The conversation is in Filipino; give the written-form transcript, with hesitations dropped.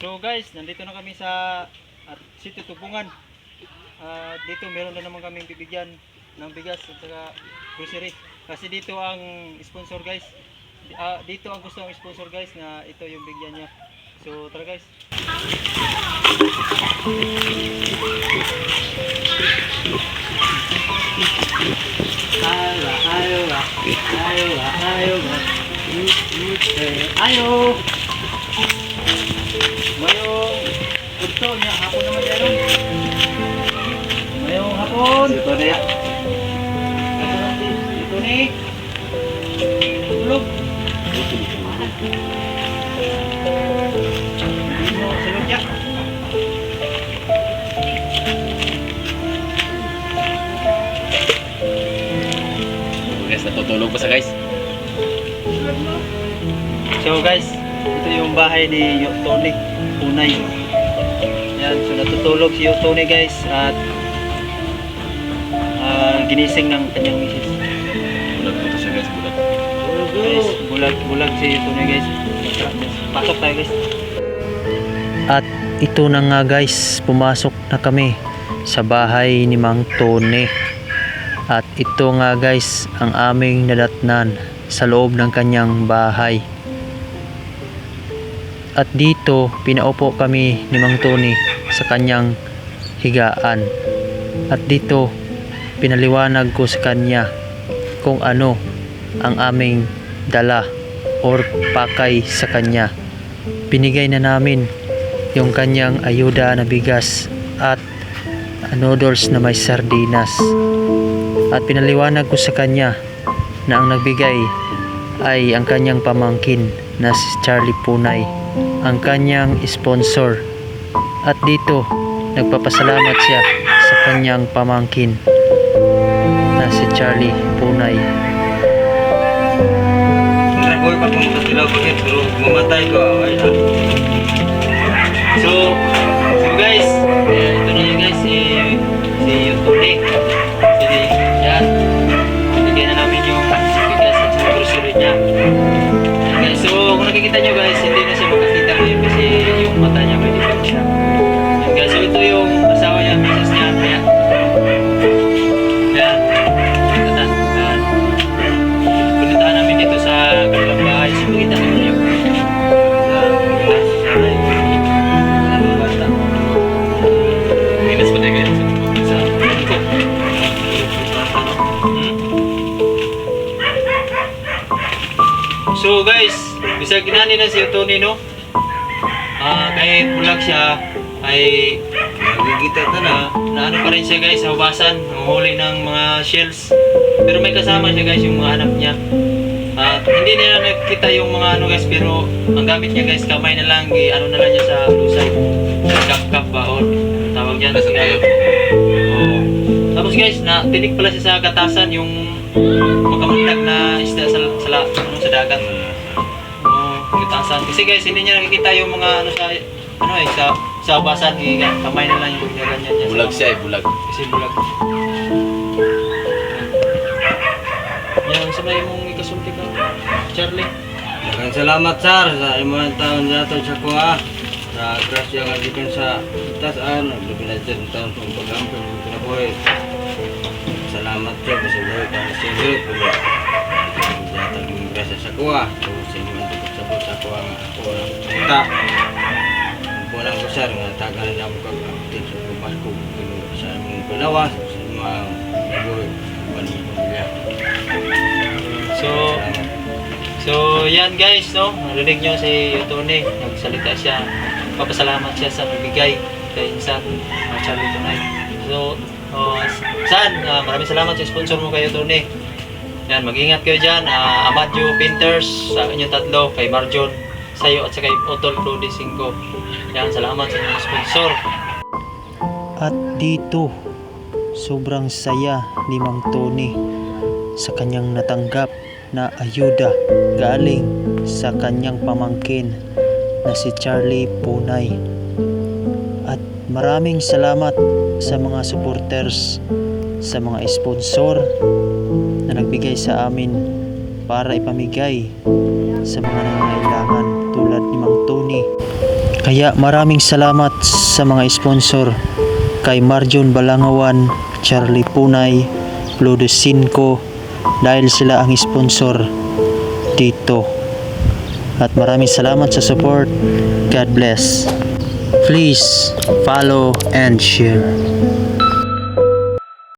So guys, nandito na kami sa City Tubungan. Dito meron na naman kaming bibigyan ng bigas at saka grocery. Kasi dito ang sponsor guys. Dito ang gusto ng sponsor guys na ito yung bigyan niya. So tara guys. Ayo. Mayong kurso niya hapon naman yan. Mayong hapon. Ito na yan. Ito ni. Tulog. Salog niya. Guys, natutulog pa sa guys. So guys, ito yung bahay ni Tony Punay. Yan, so natutulog si Tony guys at ginising ng kanyang misis. Bulag po to siya guys, bulag. Guys, bulag si Tony guys. Pasok tayo guys. At ito na nga guys, pumasok na kami sa bahay ni Mang Tony. At ito nga guys ang aming nadatnan sa loob ng kanyang bahay. At dito pinaupo kami ni Mang Tony sa kanyang higaan. At dito pinaliwanag ko sa kanya kung ano ang aming dala or pakay sa kanya. Binigay na namin yung kanyang ayuda na bigas at noodles na may sardinas. At pinaliwanag ko sa kanya na ang nagbigay ay ang kanyang pamangkin na si Charlie Punay, ang kanyang sponsor. At dito nagpapasalamat siya sa kanyang pamangkin na si Charlie Punay. Nagul pa kung katilaw ko pero mamatay ko ay na. So guys, ito na yun guys, si Tony. Yan, bigyan na namin yung bigas at sa grocery niya. Guys, so kung nakikita nyo guys, hindi na siya makakita ngayon kasi yung mata niya may defect siya. Yan guys, so ito yung asawa niya, misis niya. Yan. Punitahan namin dito sa kanilang bahay. So makita namin yung Minus pa tayo guys. So guys, bisag ginani na si Tony no. Kahit bulag siya ay Nagigita ta na. na ano pa rin siya guys, hubasan, nanguhuli ng mga shells. Pero may kasama siya guys yung mga anak niya. Hindi nila nakita yung mga ano guys, pero ang gamit niya guys, kamay na lang, ano na lang niya sa lusay. Kap-kap ba or tawag diyan sa tayo. Tapos guys, na tinik pala siya sa gatasan yung makamundag na isda sa dagat. Gatasan. Kasi guys, hindi niya nakikita yung mga ano sa basan, kamay na lang yung ganyan niya. Bulag siya eh, bulag. Kasi bulag. Yan, sabay mong ikasulti ka, Charlie. Daghang salamat sir sa imong taon nato sa kuha. Sa grasya nga gikan sa tasan, nagbinadyan taon sa pag-ampun ng kinabuhi. Salamat sir kasi buhay ka sa inyo. Jatag yung grasya sa kuha. So sa inyo ang tukot sa kuha nga ako ang kita. Pulang ko sir nga tagal na ako kag-active sa Pasko sa among pinawas sa mga buhay ng pamilya. So yan guys, no? Narinig nyo si Tony, nagsalita siya. Papasalamat siya sa nagbigay kay Insan, Charlie Punay. So, San, maraming salamat sa sponsor mo kayo Tony. Yan, mag-ingat kayo dyan. Amadjo Painters, sa inyong tatlo, kay Marjon, sayo at sa kay Otol Clody 5. Yan, salamat sa inyong sponsor. At dito, sobrang saya ni Mang Tony sa kanyang natanggap na ayuda galing sa kanyang pamangkin na si Charlie Punay. At maraming salamat sa mga supporters, sa mga sponsor na nagbigay sa amin para ipamigay sa mga nangangailangan tulad ni Mang Tony. Kaya maraming salamat sa mga sponsor kay Marjon Balangawan, Charlie Punay, Lourdes Cinco, dahil sila ang sponsor dito. At maraming salamat sa support. God bless. Please follow and share.